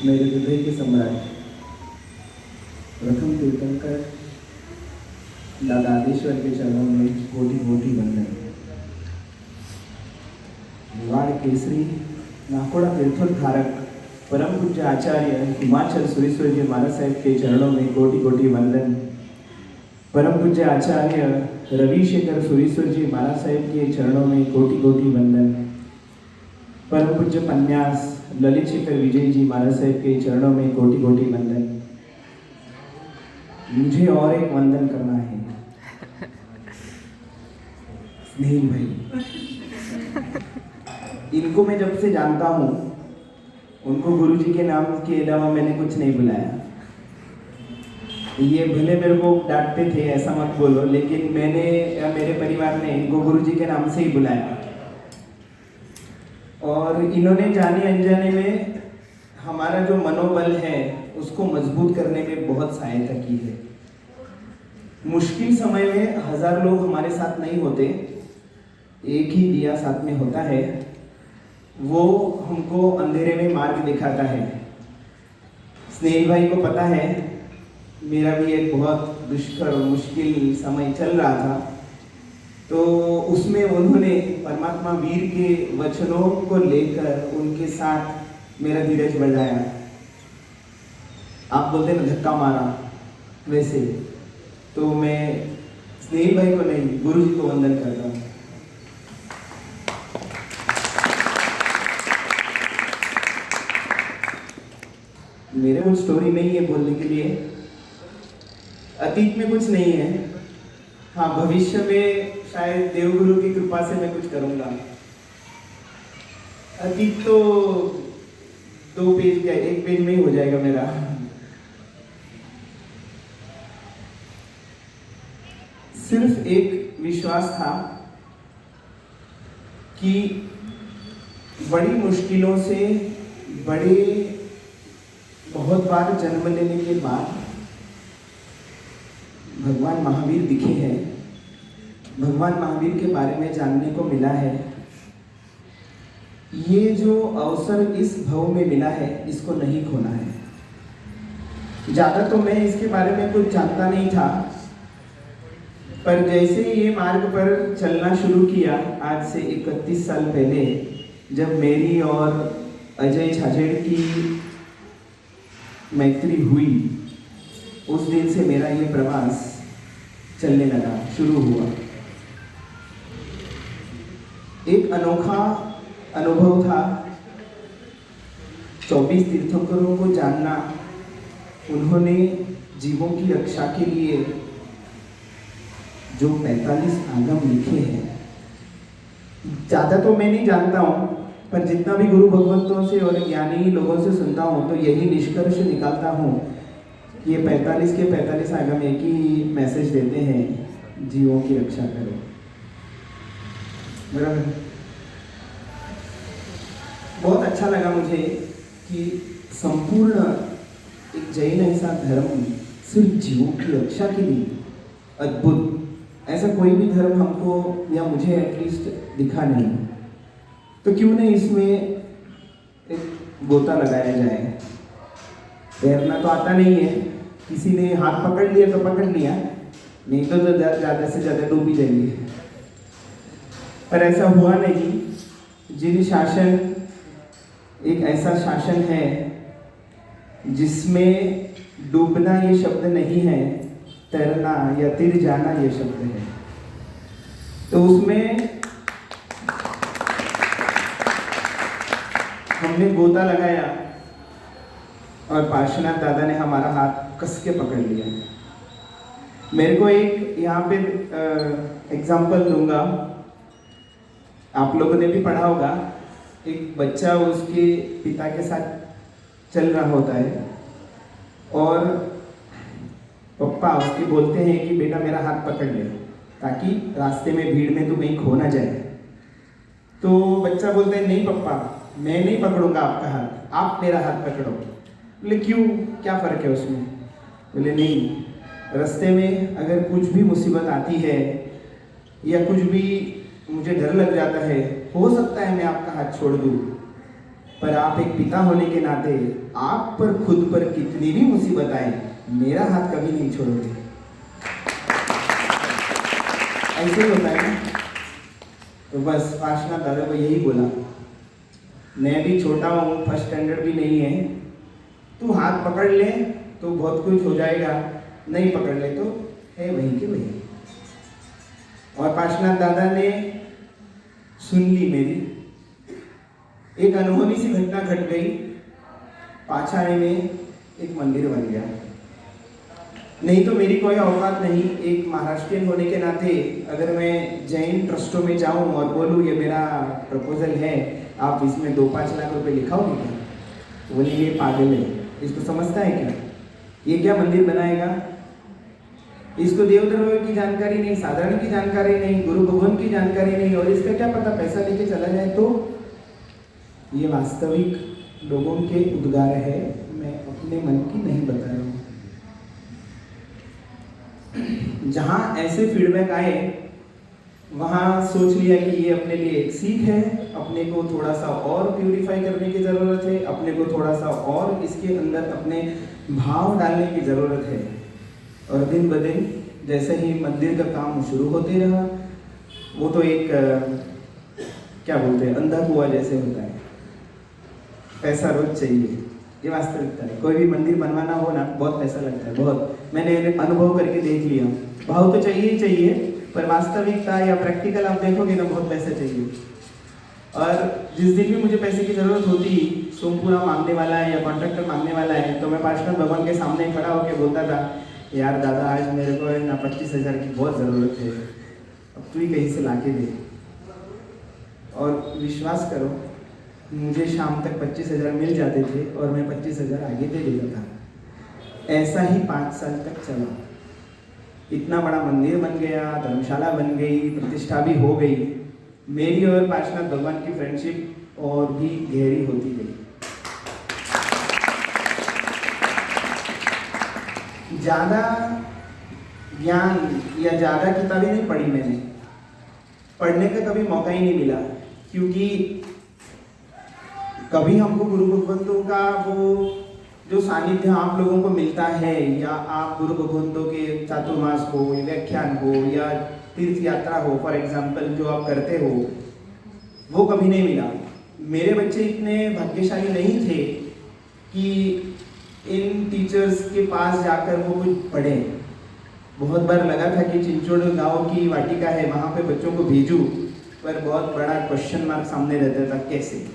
मेरे हृदय के सम्राट प्रथम तीर्थंकर दादादेश्वर के चरणों में कोटि कोटि वंदन। मेवाड़ केसरी नाकोड़ा तीर्थोद्धारक परम पूज्य आचार्य हिमाचल सुरेश्वर जी महाराज साहब के चरणों में कोटि कोटि वंदन। परम पूज्य आचार्य रविशेखर सुरेश्वर जी महाराज साहब के चरणों में कोटि कोटि वंदन। परम पूज्य पन्यास ललित शेखर विजय जी महाराज साहब के चरणों में कोटि कोटि वंदन। मुझे और एक वंदन करना है स्नेहिल भाई। इनको मैं जब से जानता हूँ, उनको गुरुजी के नाम के अलावा मैंने कुछ नहीं बुलाया। ये भले मेरे को डांटते थे ऐसा मत बोलो, लेकिन मैंने या मेरे परिवार ने इनको गुरुजी के नाम से ही बुलाया। और इन्होंने जाने अनजाने में हमारा जो मनोबल है उसको मजबूत करने में बहुत सहायता की है। मुश्किल समय में 1000 लोग हमारे साथ नहीं होते, एक ही दिया साथ में होता है। वो हमको अंधेरे में मार्ग दिखाता है। स्नेहिल भाई को पता है मेरा भी एक बहुत दुष्कर और मुश्किल समय चल रहा था, तो उसमें उन्होंने परमात्मा वीर के वचनों को लेकर उनके साथ मेरा धीरज बढ़ाया। आप बोलते ना धक्का मारा, वैसे तो मैं स्नेहिल भाई को नहीं गुरुजी को वंदन करता हूँ। मेरे कुछ स्टोरी नहीं है बोलने के लिए, अतीत में कुछ नहीं है। हाँ, भविष्य में शायद देवगुरु की कृपा से मैं कुछ करूंगा। अतीत तो 2 पेज का 1 पेज में ही हो जाएगा मेरा। सिर्फ एक विश्वास था कि बड़ी मुश्किलों से बहुत बार जन्म लेने के बाद भगवान महावीर दिखे हैं। भगवान महावीर के बारे में जानने को मिला है। ये जो अवसर इस भव में मिला है, इसको नहीं खोना है। ज़्यादा तो मैं इसके बारे में कुछ जानता नहीं था, पर जैसे ये मार्ग पर चलना शुरू किया आज से 31 साल पहले, जब मेरी और अजय छाजेड़ की मैत्री हुई, उस दिन से मेरा ये प्रवास चलने लगा, शुरू हुआ। एक अनोखा अनुभव था 24 तीर्थंकरों को जानना। उन्होंने जीवों की रक्षा के लिए जो 45 आगम लिखे हैं, ज़्यादा तो मैं नहीं जानता हूँ, पर जितना भी गुरु भगवंतों से और ज्ञानी लोगों से सुनता हूँ तो यही निष्कर्ष निकालता हूँ कि ये 45 के 45 आगम एक ही मैसेज देते हैं, जीवों की रक्षा करो। बराबर। बहुत अच्छा लगा मुझे कि संपूर्ण एक जैन ऐसा धर्म सिर्फ जीवों की रक्षा के लिए, अद्भुत। ऐसा कोई भी धर्म हमको या मुझे एटलीस्ट दिखा नहीं, तो क्यों नहीं इसमें एक गोता लगाया जाए। तैरना तो आता नहीं है, किसी ने हाथ पकड़ लिया तो पकड़ लिया, नहीं तो ज़्यादा से ज़्यादा डूब ही जाएंगे। पर ऐसा हुआ नहीं। जिन शासन, एक ऐसा शासन है जिसमें डूबना ये शब्द नहीं है, तैरना या तिर जाना ये शब्द है। तो उसमें हमने गोता लगाया और पार्श्वनाथ दादा ने हमारा हाथ कस के पकड़ लिया। मेरे को एक यहाँ पे एग्जाम्पल दूंगा, आप लोगों ने भी पढ़ा होगा। एक बच्चा उसके पिता के साथ चल रहा होता है और पप्पा उसके बोलते हैं कि बेटा मेरा हाथ पकड़ ले, ताकि रास्ते में भीड़ में तू कहीं खो ना जाए। तो बच्चा बोलता है नहीं पप्पा, मैं नहीं पकड़ूंगा आपका हाथ, आप मेरा हाथ पकड़ो। बोले क्यों, क्या फ़र्क है उसमें? बोले नहीं, रास्ते में अगर कुछ भी मुसीबत आती है या कुछ भी मुझे डर लग जाता है, हो सकता है मैं आपका हाथ छोड़ दूँ, पर आप एक पिता होने के नाते आप पर खुद पर कितनी भी मुसीबत आए, मेरा हाथ कभी नहीं छोड़ोगे। ऐसे ही होता है ना। तो बस पार्श्वनाथ दादा को यही बोला, मैं भी छोटा हूँ, फर्स्ट स्टैंडर्ड भी नहीं है, तू हाथ पकड़ ले तो बहुत कुछ हो जाएगा, नहीं पकड़ ले तो है वहीं के वहीं। और पार्श्वनाथ दादा ने सुन ली मेरी। एक अनहोनी सी घटना घट गई, पाछाने में एक मंदिर बन गया। नहीं तो मेरी कोई औकात नहीं, एक महाराष्ट्रियन होने के नाते अगर मैं जैन ट्रस्टों में जाऊं और बोलूं ये मेरा प्रपोजल है, आप इसमें 2-5 लाख रुपए लिखाओगे क्या? बोले ये पागल है, इसको समझता है क्या, ये क्या मंदिर बनाएगा, इसको देवधर्म की जानकारी नहीं, साधारण की जानकारी नहीं, गुरु भगवान की जानकारी नहीं, और इसका क्या पता पैसा लेके चला जाए तो। ये वास्तविक लोगों के उद्गार है, मैं अपने मन की नहीं बता रहा हूँ। जहाँ ऐसे फीडबैक आए वहाँ सोच लिया कि ये अपने लिए एक सीख है, अपने को थोड़ा सा और प्यूरिफाई करने की ज़रूरत है, अपने को थोड़ा सा और इसके अंदर अपने भाव डालने की ज़रूरत है। और दिन ब दिन जैसे ही मंदिर का काम शुरू होते रहा, वो तो एक क्या बोलते हैं, अंधा कुआं जैसे होता है, पैसा रोज चाहिए, ये वास्तविकता है। कोई भी मंदिर बनवाना हो ना, बहुत पैसा लगता है, बहुत। मैंने अनुभव करके देख लिया, भाव तो चाहिए ही चाहिए, पर वास्तविकता या प्रैक्टिकल आप देखोगे ना, बहुत पैसा चाहिए। और जिस दिन भी मुझे पैसे की ज़रूरत होती, सोमपुरा मांगने वाला है या कॉन्ट्रैक्टर मांगने वाला है, तो मैं पार्श्वनाथ भगवान के सामने खड़ा होकर बोलता था, यार दादा आज मेरे को ना 25,000 की बहुत ज़रूरत है, अब तू ही कहीं से ला के दे। और विश्वास करो, मुझे शाम तक 25,000 मिल जाते थे और मैं 25,000 आगे दे देता था। ऐसा ही 5 साल तक चला। इतना बड़ा मंदिर बन गया, धर्मशाला बन गई, प्रतिष्ठा भी हो गई। मेरी और पार्श्वनाथ भगवान की फ्रेंडशिप और भी गहरी होती गई। ज़्यादा ज्ञान या ज़्यादा किताबें नहीं पढ़ी मैंने, पढ़ने का कभी मौका ही नहीं मिला, क्योंकि कभी हमको गुरु भगवंतों का वो जो सानिध्य आप लोगों को मिलता है, या आप गुरु भगवंतों के चातुर्मास हो, व्याख्यान हो, या तीर्थ यात्रा हो, फॉर एग्जाम्पल जो आप करते हो, वो कभी नहीं मिला। मेरे बच्चे इतने भाग्यशाली नहीं थे कि इन टीचर्स के पास जाकर वो कुछ पढ़े। बहुत बार लगा था कि चिंचोड़ गांव की वाटिका है, वहाँ पे बच्चों को भेजूं, पर बहुत बड़ा क्वेश्चन मार्क सामने रहता था, कैसे।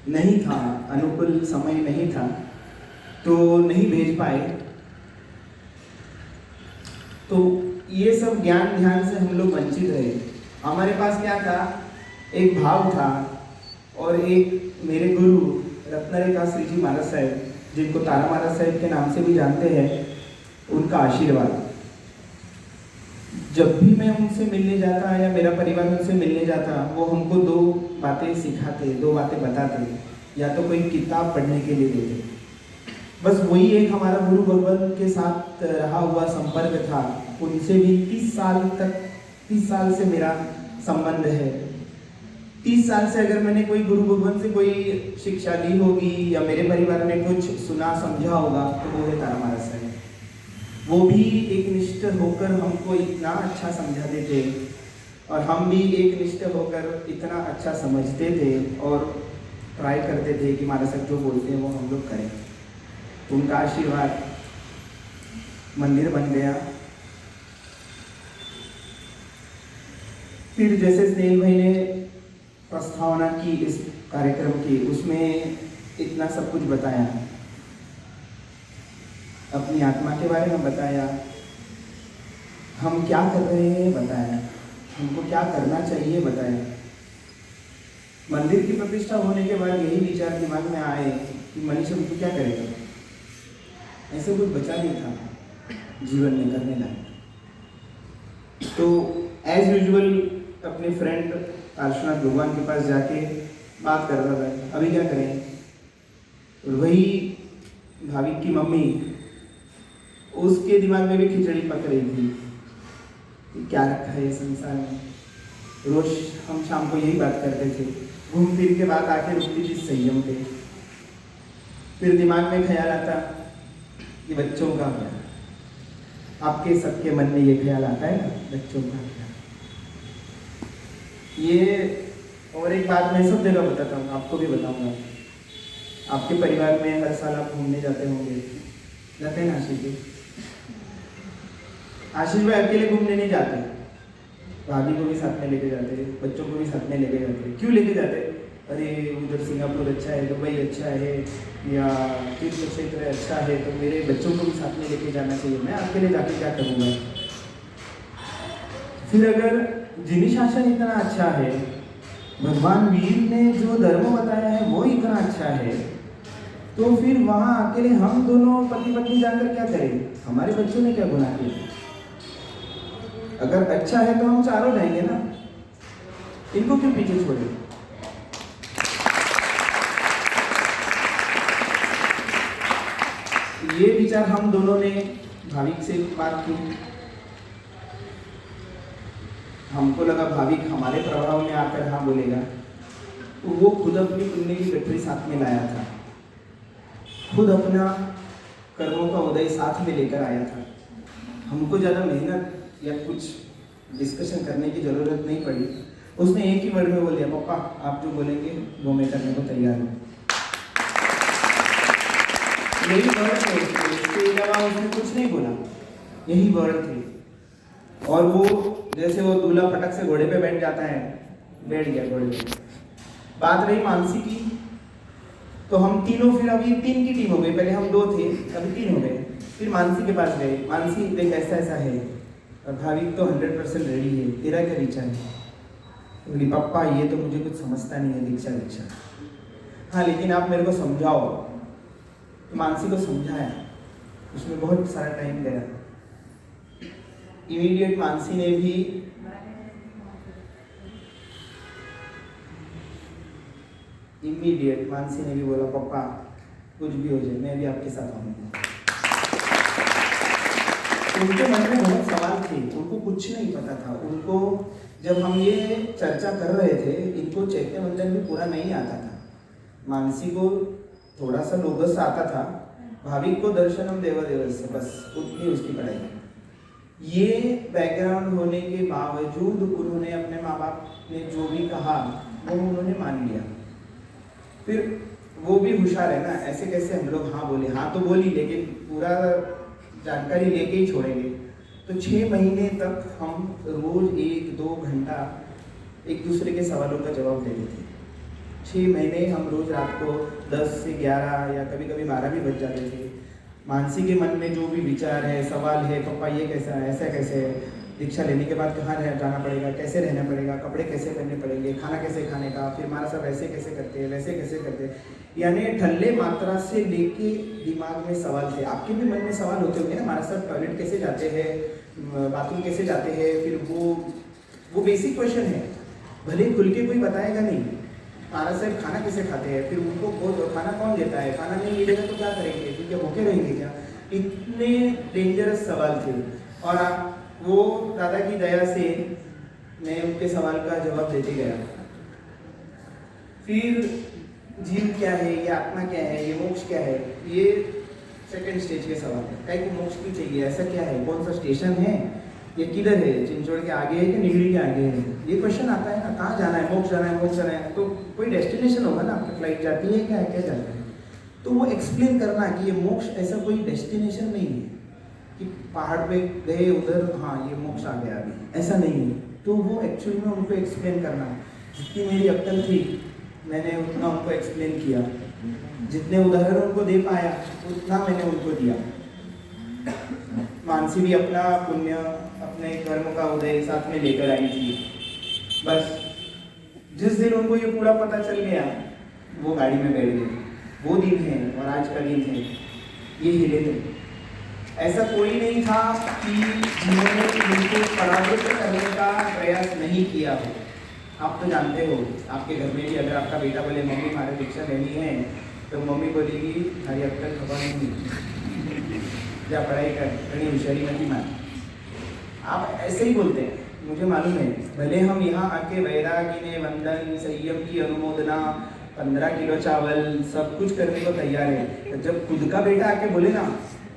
नहीं था, अनुकूल समय नहीं था, तो नहीं भेज पाए। तो ये सब ज्ञान ध्यान से हम लोग वंचित रहे। हमारे पास क्या था, एक भाव था, और एक मेरे गुरु रत्नरेखा श्री जी महाराज साहब, जिनको तारा महाराज साहब के नाम से भी जानते हैं, उनका आशीर्वाद। जब भी मैं उनसे मिलने जाता या मेरा परिवार उनसे मिलने जाता, वो हमको 2 बातें सिखाते, 2 बातें बताते, या तो कोई किताब पढ़ने के लिए देते। बस वही एक हमारा गुरु भगवान के साथ रहा हुआ संपर्क था। उनसे भी 30 साल से मेरा संबंध है। 30 साल से अगर मैंने कोई गुरु भगवान से कोई शिक्षा ली होगी या मेरे परिवार में कुछ सुना समझा होगा, तो वो है तारा महाराज साहब। वो भी एक निष्ठ होकर हमको इतना अच्छा समझाते थे, और हम भी एक निष्ठ होकर इतना अच्छा समझते थे और ट्राई करते थे कि महाराज साहब जो बोलते हैं वो हम लोग करें। उनका आशीर्वाद, मंदिर बन गया। फिर जैसे स्नेहिल भाई ने प्रस्तावना की इस कार्यक्रम की, उसमें इतना सब कुछ बताया, अपनी आत्मा के बारे में बताया, हम क्या कर रहे हैं बताया, हमको क्या करना चाहिए बताया। मंदिर की प्रतिष्ठा होने के बाद यही विचार दिमाग में आए कि मनीष हम तो क्या करेगा, ऐसे कुछ बचा नहीं था जीवन में करने लायक। तो एज यूजुअल अपने फ्रेंड पार्श्वनाथ भगवान के पास जाके बात कर रहा था, अभी क्या करें। और वही भाविक की मम्मी, उसके दिमाग में भी खिचड़ी पक रही थी कि क्या रखा है ये संसार में। रोज हम शाम को यही बात करते थे, घूम फिर के बात आके रुकती थी संयम पे। फिर दिमाग में ख्याल आता कि बच्चों का क्या, आपके सबके मन में ये ख्याल आता है ना, बच्चों का क्या। ये और एक बात मैं सब जगह बताता हूँ, आपको भी बताऊंगा। आपके परिवार में हर साल आप घूमने जाते होंगे, जाते हैं ना आशीष जी? आशीष भाई अकेले घूमने नहीं जाते, भाभी को भी साथ में लेके जाते, बच्चों को भी साथ में लेके जाते। क्यों लेके जाते? अरे उधर सिंगापुर अच्छा है, दुबई अच्छा है, या तीर्थ क्षेत्र अच्छा है, तो मेरे बच्चों को भी साथ में लेके जाना चाहिए, मैं अकेले जाके क्या करूँगा। फिर अगर जिनी शासन इतना अच्छा है, भगवान वीर ने जो धर्म बताया है वो इतना अच्छा है, तो फिर वहाँ अकेले हम दोनों पति पत्नी जाकर क्या करें? हमारे बच्चों ने क्या गुनाह किया? अगर अच्छा है तो हम चारों जाएंगे ना, इनको क्यों पीछे छोड़े? ये विचार हम दोनों ने भाविक से बात की। हमको लगा भाविक हमारे प्रभाव में आकर हाँ बोलेगा, तो वो खुद अपनी पुण्य की गठरी साथ में लाया था, खुद अपना कर्मों का उदय साथ में लेकर आया था। हमको ज़्यादा मेहनत या कुछ डिस्कशन करने की ज़रूरत नहीं पड़ी। उसने एक ही वर्ड में बोल दिया, पापा आप जो बोलेंगे वो मैं करने को तैयार हूँ। यही वर्ड थे, इसके अलावा उसने कुछ नहीं बोला, यही वर्ड थे। और वो जैसे वो दूल्हा फटक से घोड़े पे बैठ जाता है, बैठ गया घोड़े पे। बात रही मानसी की, तो हम तीनों फिर अभी 3 की टीम हो गई, पहले हम 2 थे, अभी 3 हो गए। फिर मानसी के पास गए, मानसी देख ऐसा ऐसा है, और भाविक तो 100% रेडी है, तेरा क्या विचार है? बोली पापा ये तो मुझे कुछ समझता नहीं है, दीक्षा। हाँ लेकिन आप मेरे को समझाओ। तो मानसी को समझाया, उसमें बहुत सारा टाइम गया। इमीडिएट मानसी ने भी बोला पापा कुछ भी हो जाए मैं भी आपके साथ आऊंगा। उनके मन में बहुत सवाल थे, उनको कुछ नहीं पता था। उनको जब हम ये चर्चा कर रहे थे, इनको चैत्य मंथन भी पूरा नहीं आता था। मानसी को थोड़ा सा लोगस आता था, भाविक को दर्शनम देवदेवस्य, बस उतनी उसकी पढ़ाई। ये बैकग्राउंड होने के बावजूद उन्होंने अपने माँ बाप ने जो भी कहा वो उन्होंने मान लिया। फिर वो भी होशियार है ना, ऐसे कैसे हम लोग हाँ बोले, हाँ तो बोली लेकिन पूरा जानकारी लेके ही छोड़ेंगे। तो 6 महीने तक हम रोज 1-2 घंटा एक दूसरे के सवालों का जवाब देते थे। 6 महीने हम रोज रात को 10 से 11 या कभी कभी 12 भी बज जाते थे। मानसी के मन में जो भी विचार है, सवाल है, पापा ये कैसा है, ऐसा कैसे है, दीक्षा लेने के बाद कहाँ जाना पड़ेगा, कैसे रहना पड़ेगा, कपड़े कैसे पहनने पड़ेंगे, खाना कैसे खाने का, फिर हमारा सब ऐसे कैसे करते हैं, वैसे कैसे करते हैं, यानी ठल्ले मात्रा से लेके दिमाग में सवाल थे। आपके भी मन में सवाल होते होंगे ना, हमारा सब टॉयलेट कैसे जाते हैं, बाथरूम कैसे जाते हैं, फिर वो बेसिक क्वेश्चन है, भले खुल के कोई बताएगा नहीं। महाराज साहब खाना कैसे खाते हैं, फिर उनको खाना कौन देता है, खाना नहीं मिलेगा तो क्या करेंगे, फिर क्या भूखे रहेंगे क्या, इतने डेंजरस सवाल थे। और वो दादा की दया से मैं उनके सवाल का जवाब देते गया। फिर जीव क्या है, ये आत्मा क्या है, ये मोक्ष क्या है, ये सेकंड स्टेज के सवाल है। कहीं को मोक्ष क्यों चाहिए, ऐसा क्या है, कौन सा स्टेशन है, ये किधर है, चिंचोड़ के आगे है कि निगड़ी के आगे है, ये क्वेश्चन आता है ना। कहाँ जाना है, मोक्ष जाना है, मोक्ष जाना है, तो कोई डेस्टिनेशन होगा ना, आपकी फ्लाइट जाती है क्या जाता है। तो वो एक्सप्लेन करना कि ये मोक्ष ऐसा कोई डेस्टिनेशन नहीं है कि पहाड़ पे गए उधर हाँ ये मोक्ष आ गया, अभी ऐसा नहीं है। तो वो एक्चुअली में उनको एक्सप्लेन करना, जितनी मेरी अक्ल थी मैंने उतना उनको एक्सप्लेन किया, जितने उदाहरण उनको दे पाया उतना मैंने उनको दिया। मानसी भी अपना पुण्य, अपने कर्म का उदय साथ में लेकर आई थी। बस जिस दिन उनको ये पूरा पता चल गया वो गाड़ी में बैठ गए। वो दिन है और आज का दिन है, ये हिले थे। ऐसा कोई नहीं था कि जिन्होंने उनको पराजित करने का प्रयास नहीं किया हो। आप तो जानते हो, आपके घर में भी अगर आपका बेटा बोले मम्मी हमारे दीक्षा लेनी है, तो मम्मी बोलेगी हरी अब तक खबर नहीं, या पढ़ाई कर, कहीं होशियारी नहीं मार। आप ऐसे ही बोलते हैं। मुझे मालूम है, भले हम यहाँ आके वैरागी ने वंदन संयम की अनुमोदना 15 किलो चावल सब कुछ करने को तैयार है, तो जब खुद का बेटा आके बोले ना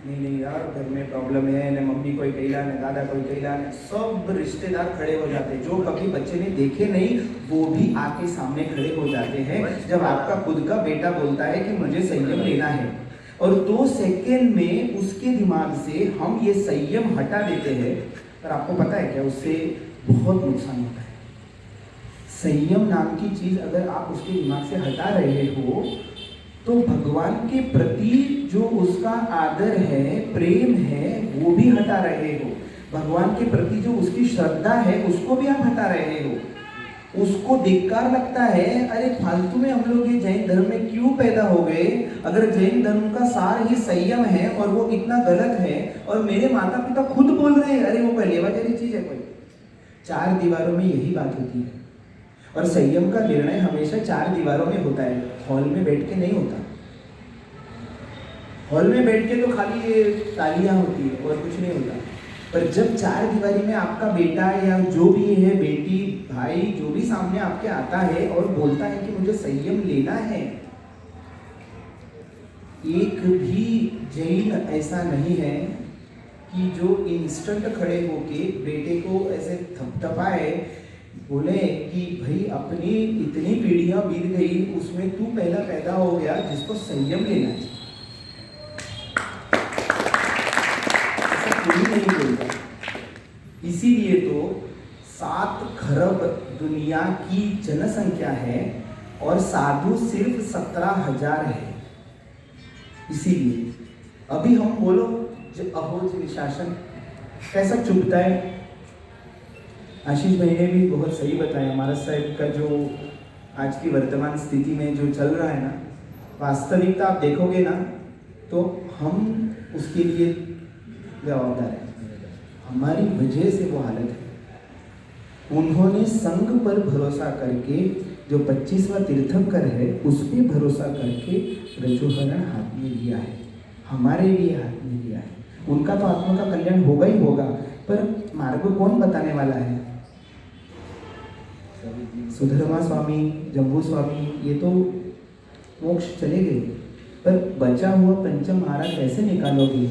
नहीं नहीं यार घर में प्रॉब्लम है, न मम्मी कोई कहला न दादा कोई कहला, न सब रिश्तेदार खड़े हो जाते हैं। जो कभी बच्चे ने देखे नहीं वो भी आके सामने खड़े हो जाते हैं जब आपका खुद का बेटा बोलता है कि मुझे संयम लेना है। और 2 सेकेंड में उसके दिमाग से हम ये संयम हटा देते हैं। पर आपको पता है क्या, उससे बहुत नुकसान होता है। संयम नाम की चीज अगर आप उसके दिमाग से हटा रहे हो तो भगवान के प्रति जो उसका आदर है, प्रेम है, वो भी हटा रहे हो। भगवान के प्रति जो उसकी श्रद्धा है उसको भी आप हटा रहे हो। उसको धिक्कार लगता है, अरे फालतू में हम लोग ये जैन धर्म में क्यों पैदा हो गए, अगर जैन धर्म का सार ही संयम है और वो इतना गलत है, और मेरे माता पिता खुद बोल रहे हैं अरे वो कोई लेवादेरी चीज है कोई। 4 दीवारों में यही बात होती है। और संयम का निर्णय हमेशा 4 दीवारों में होता है, हॉल में बैठ के नहीं होता। हॉल में बैठ के तो खाली ये तालियां होती है और कुछ नहीं होता। पर जब 4 दीवारी में आपका बेटा या जो भी है, बेटी भाई जो भी सामने आपके आता है और बोलता है कि मुझे संयम लेना है, एक भी जैन ऐसा नहीं है कि जो इंस्टेंट खड़े होके बेटे को ऐसे थपथपाए, बोले कि भाई अपनी इतनी पीढ़ियां बीत गई उसमें तू पहला पैदा हो गया जिसको संयम लेना है। ऐसा कोई नहीं बोलता। इसीलिए तो 7 खरब दुनिया की जनसंख्या है और साधु सिर्फ 17,000 है। इसीलिए अभी हम बोलो जो अहोज निशासन कैसा चुभता है। आशीष भाई ने भी बहुत सही बताया, महाराज साहब का जो आज की वर्तमान स्थिति में जो चल रहा है ना, वास्तविकता आप देखोगे ना तो हम उसके लिए जवाबदार हैं। हमारी वजह से वो हालत है। उन्होंने संघ पर भरोसा करके जो 25वां तीर्थंकर है उस पर भरोसा करके रजोहरण हाथ में लिया है, हमारे लिए हाथ में लिया है। उनका तो आत्मा का कल्याण होगा ही होगा, पर मार्ग कौन बताने वाला है? सुधर्मा स्वामी, जम्बू स्वामी, ये तो मोक्ष चले गए, पर बचा हुआ पंचम महाराज कैसे निकालोगे,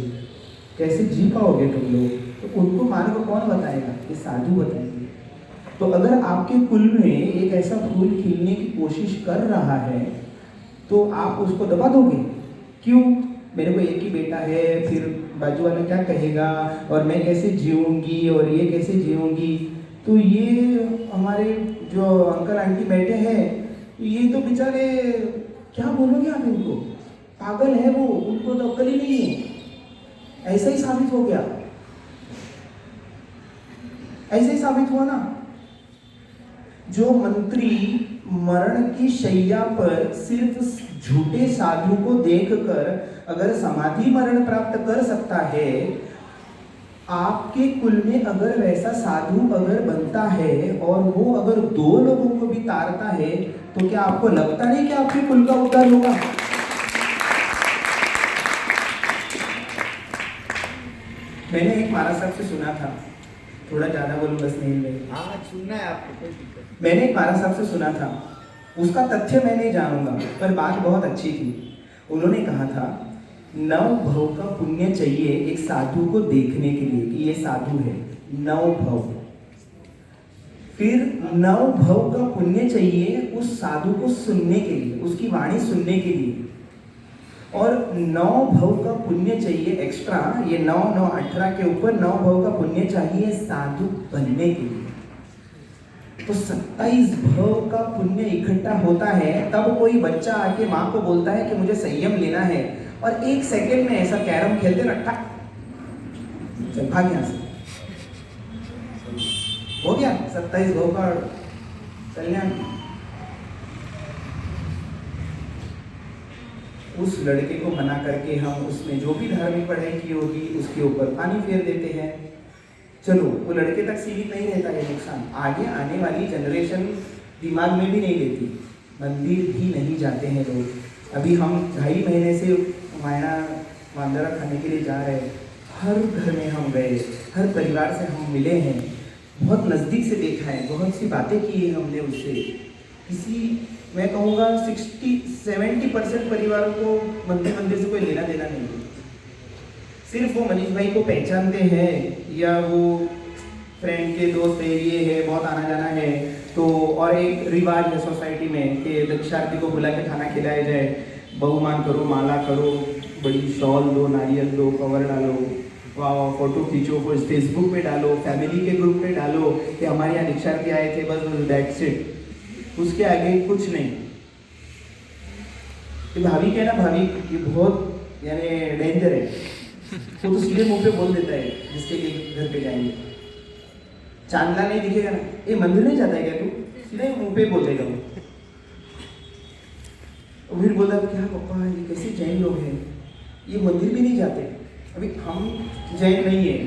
कैसे जी पाओगे तुम लोग? तो उनको मार्ग कौन बताएगा? ये साधु बताएंगे। तो अगर आपके कुल में एक ऐसा फूल खिलने की कोशिश कर रहा है तो आप उसको दबा दोगे? क्यों? मेरे को एक ही बेटा है, फिर बाजू वाला क्या कहेगा, और मैं कैसे जीऊंगी और ये कैसे जीऊंगी। तो ये हमारे जो अंकल आंटी बैठे हैं, ये तो बेचारे क्या बोलोगे आप इनको, पागल है वो, उनको तो अक्ल ही नहीं है। ऐसा ही साबित हो गया, ऐसे ही साबित हुआ ना। जो मंत्री मरण की शैया पर सिर्फ झूठे साधु को देखकर अगर समाधि मरण प्राप्त कर सकता है, आपके कुल में अगर वैसा साधु अगर बनता है और वो अगर 2 लोगों को भी तारता है, तो क्या आपको लगता नहीं कि आपके कुल का उद्धार होगा? मैंने एक महाराज साहब से सुना था, थोड़ा ज्यादा बोलूं बस नहीं में। हाँ सुनना है आपको, कोई दिक्कत। मैंने एक महाराज साहब से सुना था, उसका तथ्य मैं नहीं जानूंगा, पर बात बहुत अच्छी थी। उन्होंने कहा था 9 भव का पुण्य चाहिए एक साधु को देखने के लिए कि ये साधु है, 9 भव। फिर 9 भव का पुण्य चाहिए उस साधु को सुनने के लिए, उसकी वाणी सुनने के लिए, और 9 भव का पुण्य चाहिए एक्स्ट्रा, ये 9 9 18 के ऊपर 9 भव का पुण्य चाहिए साधु बनने के लिए। तो 27 भव का पुण्य इकट्ठा होता है, तब कोई बच्चा आके माँ को बोलता है कि मुझे संयम लेना है, और 1 सेकेंड में ऐसा कैरम खेलते ना, ठक चल भाग यहाँ से, हो गया 27 भव का कल्याण। उस लड़के को मना करके हम उसने जो भी धार्मिक पढ़ाई की होगी उसके ऊपर पानी फेर देते हैं। चलो वो लड़के तक सीमित नहीं रहता है नुकसान, आगे आने वाली जनरेशन दिमाग में भी नहीं लेती, मंदिर भी नहीं जाते हैं लोग। अभी हम 2.5 महीने से मायना मांदरा खाने के लिए जा रहे हैं, हर घर में हम गए, हर परिवार से हम मिले हैं, बहुत नज़दीक से देखा है, बहुत सी बातें की है हमने उससे। किसी मैं कहूँगा 60-70% परिवारों को मंदिर से कोई लेना देना नहीं है। सिर्फ वो मनीष भाई को पहचानते हैं या वो फ्रेंड के दोस्त एरिए है, बहुत आना जाना है तो, और एक रिवाज है सोसाइटी में कि दक्षार्थी को बुला के खाना खिलाया जाए, बहुमान करो, माला करो, बड़ी शॉल दो, नारियल दो, कवर डालो, वाह फोटो खींचो, फेसबुक पे डालो, फैमिली के ग्रुप पे डालो कि हमारे यहाँ दीक्षार्थी आए थे, बस बस दैट्स इट, उसके आगे कुछ नहीं। तो भाभी के ना, भाभी ये बहुत यानी डेंजर है, वो तो सीधे मुंह पे बोल देता है जिसके लिए घर पे जाएंगे, चांदला नहीं दिखेगा ना, ये मंदिर नहीं जाता है क्या तू, सीधे मुंह पे बोल देगा वो। फिर बोला क्या पापा ये कैसे जैन लोग हैं, ये मंदिर भी नहीं जाते। अभी हम जैन नहीं है,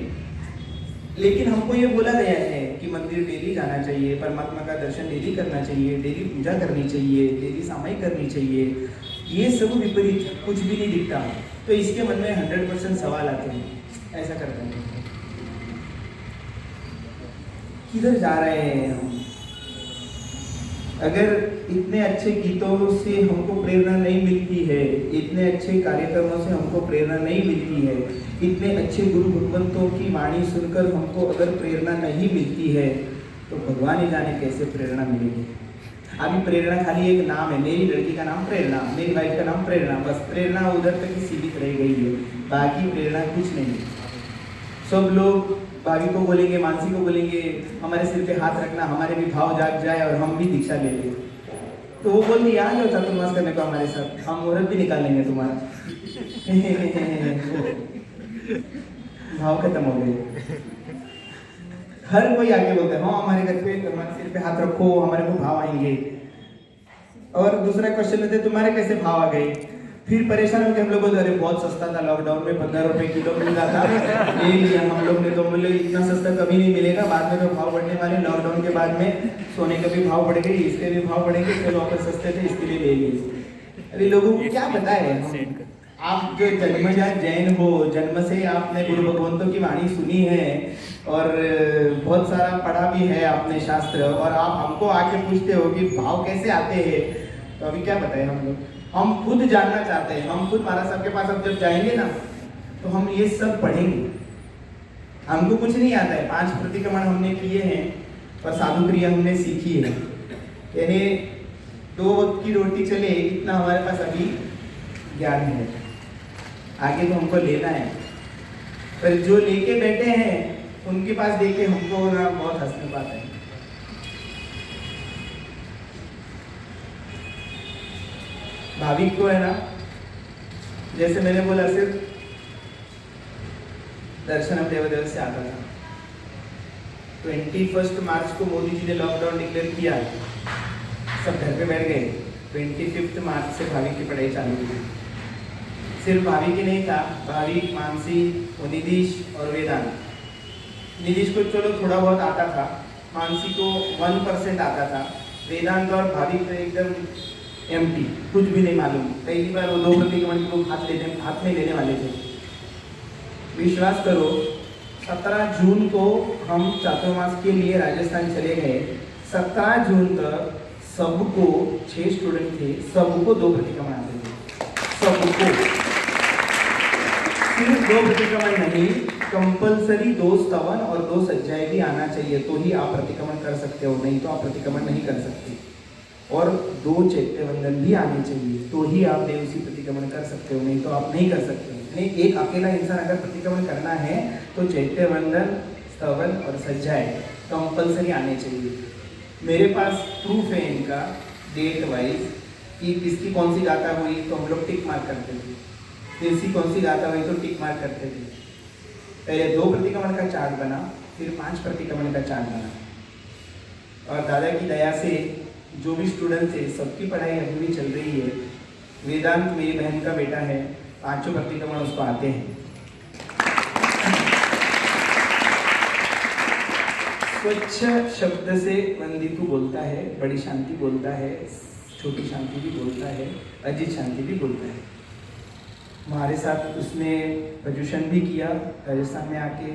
लेकिन हमको ये बोला गया है कि मंदिर डेली जाना चाहिए, परमात्मा का दर्शन डेली करना चाहिए, डेली पूजा करनी चाहिए, डेली सामायिक करनी चाहिए। ये सब विपरीत, कुछ भी नहीं दिखता, तो इसके मन में 100% सवाल आते हैं, ऐसा करते हैं किधर जा रहे हैं हम। अगर इतने अच्छे गीतों से हमको प्रेरणा नहीं मिलती है, इतने अच्छे कार्यक्रमों से हमको प्रेरणा नहीं मिलती है, इतने अच्छे गुरु भगवंतों की वाणी सुनकर हमको अगर प्रेरणा नहीं मिलती है, तो भगवान ही जाने कैसे प्रेरणा मिलेगी। अभी प्रेरणा खाली एक नाम है, मेरी लड़की का नाम प्रेरणा, मेरी वाइफ का नाम प्रेरणा, बस प्रेरणा उधर तक ही सीमित रह गई है, बाकी प्रेरणा कुछ नहीं है। सब लोग भाभी को बोलेंगे, मानसी को बोलेंगे हमारे सिर पे हाथ रखना, हमारे भी भाव जाग जाए और हम भी दीक्षा ले लें। तो वो बोलती आ जाओ चातुर्मास करने को हमारे साथ, हम मुहूर्त भी निकाल लेंगे तुम्हारा। भाव खत्म हो गए। हर कोई आगे बोलता है हाँ हमारे घर पे हमारे सिर पे हाथ रखो, हमारे को भाव आएंगे। और दूसरा क्वेश्चन लेते तुम्हारे कैसे भाव आ गए, फिर परेशान होकर हम लोग बोलते अरे बहुत सस्ता था, लॉकडाउन में 15 रुपए किलो मिल रहा था, ले लिया हम लोग ने, तो बोले इतना सस्ता कभी नहीं मिलेगा, बाद में तो भाव बढ़ने वाले, लॉकडाउन के बाद में सोने के भी भाव बढ़ गए, इसके भी भाव बढ़ेंगे, चलो वापस सस्ते थे इसके लिए ले लिए। अरे लोगों को क्या पता है, आप जो जन्मजात जैन हो, जन्म से आपने गुरु भगवंतों की वाणी सुनी है और बहुत सारा पढ़ा भी है आपने शास्त्र, और आप हमको आके पूछते हो कि भाव कैसे आते हैं, तो अभी क्या बताएं हम लोग, हम खुद जानना चाहते हैं। हम खुद महाराज साहब के पास अब जब जाएंगे ना तो हम ये सब पढ़ेंगे। हमको कुछ नहीं आता है, 5 प्रतिक्रमण हमने किए हैं और साधु क्रिया हमने सीखी है, यानी 2 वक्त की रोटी चले इतना हमारे पास अभी ज्ञान है, आगे तो हमको लेना है। पर जो लेके बैठे हैं उनके पास देख के हमको ना बहुत हंसने पाता है। भाभी को है ना, जैसे मैंने बोला सिर्फ दर्शनम देवदेव से आता था। 21 मार्च को मोदी जी ने लॉकडाउन डिक्लेयर किया, सब घर पे बैठ गए। 25 मार्च से भाभी की पढ़ाई चालू हुई। सिर्फ भाभी की नहीं था, भाभी, मानसी, निधीश और वेदांत। निधीश को चलो थोड़ा बहुत आता था, मानसी को 1% आता था, वेदांत और भाभी को एकदम एम्प्टी, कुछ भी नहीं मालूम। पहली बार वो 2 प्रतिक्रमण को हाथ में लेने वाले थे। विश्वास करो 17 जून को हम चातुर्मास के लिए राजस्थान चले गए। 17 जून तक सबको 6 स्टूडेंट थे, सबको 2 प्रतिक्रमण आते थे, सबको। सिर्फ 2 प्रतिक्रमण नहीं, कंपलसरी 2 स्तवन और 2 सज्जाएं भी आना चाहिए, तो ही आप प्रतिक्रमण कर सकते हो, नहीं तो आप प्रतिक्रमण नहीं कर सकते। और 2 चैत्य वंदन भी आने चाहिए, तो ही आप देवसी प्रतिक्रमण कर सकते हो, नहीं तो आप नहीं कर सकते। नहीं, एक अकेला इंसान अगर प्रतिक्रमण करना है तो चैत्य वंदन, स्तवन और सज्जाएं कंपलसरी आने चाहिए। मेरे पास प्रूफ है इनका डेट वाइज कि किसकी कौन सी गाथा हुई तो हम लोग टिक मार्क करते थे, किसकी कौन सी गाथा हुई तो टिक मार्क करते थे। पहले 2 प्रतिक्रमण का चार्ट बना, फिर 5 प्रतिक्रमण का चार्ट बना, और दादा की दया से जो भी स्टूडेंट थे सबकी पढ़ाई अभी भी चल रही है। वेदांत मेरी बहन का बेटा है, 5 प्रतिक्रमण उसको आते हैं। स्वच्छ शब्द से वंदितु बोलता है, बड़ी शांति बोलता है, छोटी शांति भी बोलता है, अजित शांति भी बोलता है। हमारे साथ उसने प्रजुषण भी किया राजस्थान में आके,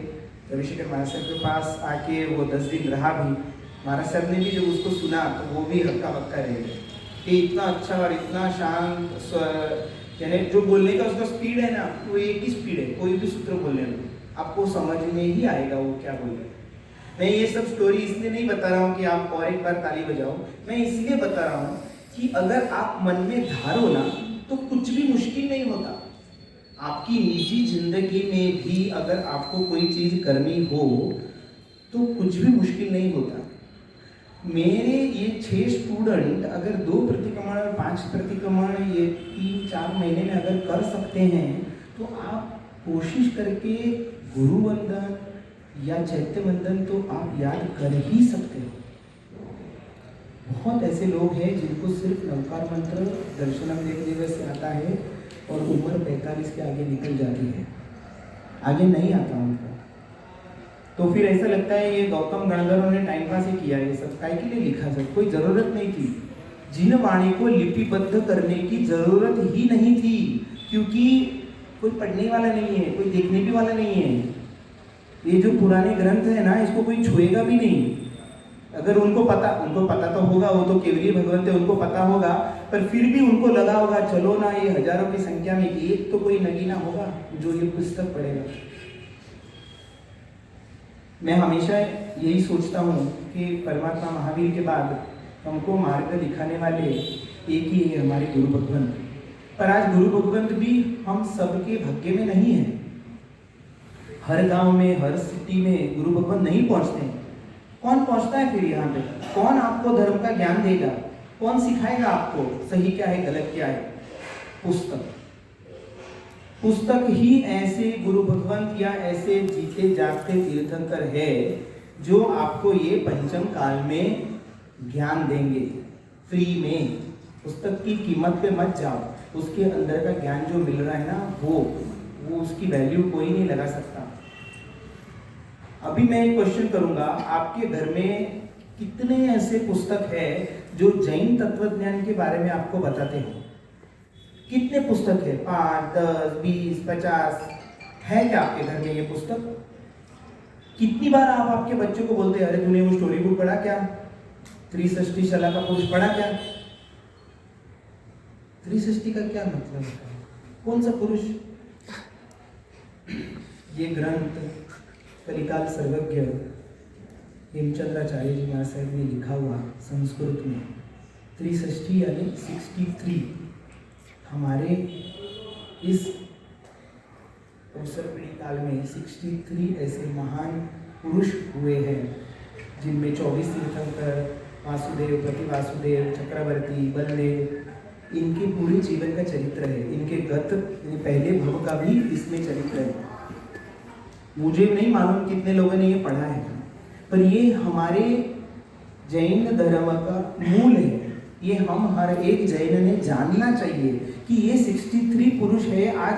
रविशेखर महाराज साहब के पास आके वो 10 दिन रहा भी। महाराज साहब ने भी जब उसको सुना तो वो भी हक्का बक्का रह गए कि इतना अच्छा और इतना शांत, यानी जो बोलने का उसका स्पीड है ना, वो एक ही स्पीड है, कोई भी सूत्र बोलने में आपको समझ में ही आएगा वो क्या बोल रहे हैं। मैं ये सब स्टोरी इसलिए नहीं बता रहा हूँ कि आप और एक बार ताली बजाओ, मैं इसलिए बता रहा हूँ कि अगर आप मन में धारो ना तो कुछ भी मुश्किल नहीं होता। आपकी निजी जिंदगी में भी अगर आपको कोई चीज़ करनी हो तो कुछ भी मुश्किल नहीं होता। मेरे ये 6 स्टूडेंट अगर 2 प्रतिक्रमण और 5 प्रतिक्रमण ये 3-4 महीने में अगर कर सकते हैं तो आप कोशिश करके गुरु वंदन या चैत्य वंदन तो आप याद कर ही सकते हो। बहुत ऐसे लोग हैं जिनको सिर्फ नवकार मंत्र दर्शनम देव दिवस से आता है और उम्र 45 के आगे निकल जाती है, आगे नहीं आता उनको। तो फिर ऐसा लगता है ये गौतम गणधरों ने टाइम पास ही किया, ये सब काय के लिए लिखा सब, कोई ज़रूरत नहीं थी। जिन वाणी को लिपिबद्ध करने की ज़रूरत ही नहीं थी, क्योंकि कोई पढ़ने वाला नहीं है, कोई देखने भी वाला नहीं है। ये जो पुराने ग्रंथ है ना, इसको कोई छुएगा भी नहीं। अगर उनको पता तो होगा, वो तो केवली भगवंत है, उनको पता होगा, पर फिर भी उनको लगा होगा चलो ना ये हजारों की संख्या में एक तो कोई नगीना होगा जो ये पुस्तक पढ़ेगा। मैं हमेशा यही सोचता हूँ कि परमात्मा महावीर के बाद हमको मार्ग दिखाने वाले एक ही है, हमारे गुरु भगवंत। पर आज गुरु भगवंत भी हम सबके भाग्य में नहीं है। हर गांव में, हर सिटी में गुरु भगवंत नहीं पहुँचते हैं। कौन पहुँचता है फिर यहाँ पे? कौन आपको धर्म का ज्ञान देगा? कौन सिखाएगा आपको सही क्या है गलत क्या है? पुस्तक ही ऐसे गुरु भगवंत या ऐसे जीते जागते तीर्थंकर है जो आपको ये पंचम काल में ज्ञान देंगे फ्री में। पुस्तक की कीमत पे मत जाओ, उसके अंदर का ज्ञान जो मिल रहा है ना, वो उसकी वैल्यू कोई नहीं लगा सकता। अभी मैं एक क्वेश्चन करूंगा, आपके घर में कितने ऐसे पुस्तक है जो जैन तत्वज्ञान के बारे में आपको बताते हैं? कितने पुस्तक है? 5, 10, 20, 50 है क्या आपके घर में ये पुस्तक? कितनी बार आप आपके बच्चों को बोलते हैं अरे तूने वो स्टोरी बुक पढ़ा क्या? 63 शला का पुरुष पढ़ा क्या? 63 का क्या मतलब है? कौन सा पुरुष? ये ग्रंथ कलिकाल सर्वज्ञ हेमचंद्राचार्य जी महाराज साहब ने लिखा हुआ संस्कृत में 63 यानी 63 हमारे इस अवसर पीढ़ी काल में 63 ऐसे महान पुरुष हुए हैं जिनमें 24 तीर्थंकर, वासुदेव, प्रतिवासुदेव, चक्रवर्ती, बलदेव, इनके पूरे जीवन का चरित्र है। इनके गत पहले भव का भी इसमें चरित्र है। मुझे नहीं मालूम कितने लोगों ने ये पढ़ा है, पर ये हमारे जैन धर्म का मूल है। ये हम हर एक जैन ने जानना चाहिए कि ये 63 पुरुष है। आज